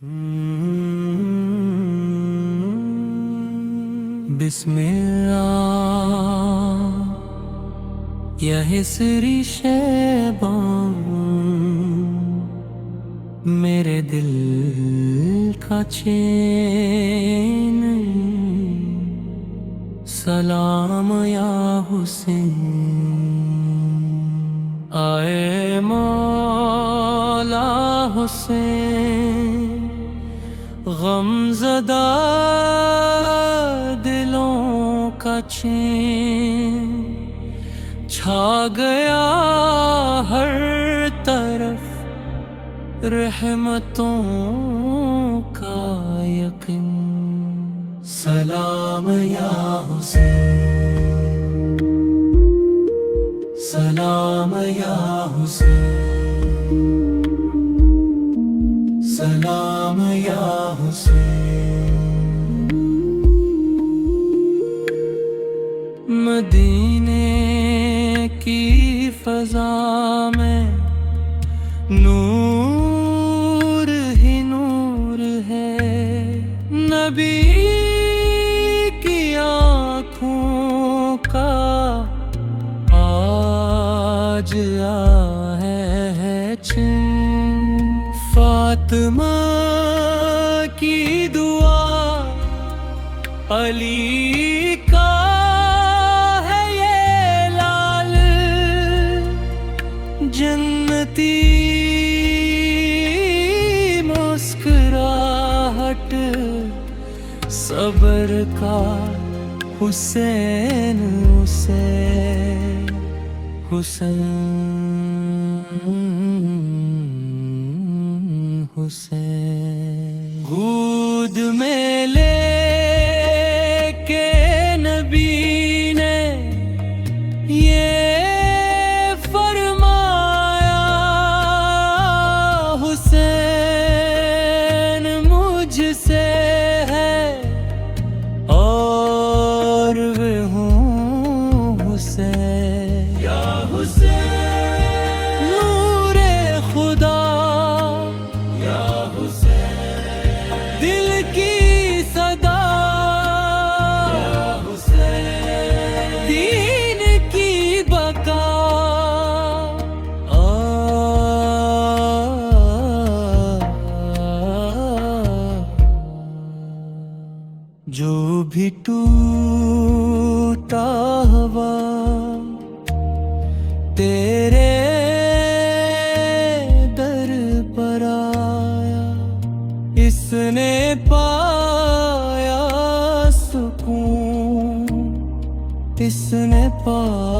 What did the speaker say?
بسم اللہ یا حسری شیبان میرے دل کا چین سلام یا حسین آئے مولا حسین غم زدہ دلوں کا چین چھا گیا ہر طرف رحمتوں کا یقین سلام یا حسین سلام یا حسین سلام یا حسین مدینے کی فضا میں نور ہی نور ہے نبی کی آنکھوں کا آج ہے چین فاطمہ کی دعا علی کا ہے یہ لال جنتی مسکراہٹ صبر کا حسین حسین گود میں لے کے نبی نے یہ فرمایا حسین مجھ سے ہے اور وہ ہوں حسین یا حسین نور خدا دل کی صدا دین کی بقا جو بھی ٹوٹا ہوا تیرے در پر آیا اس نے پایا سکون اس نے پایا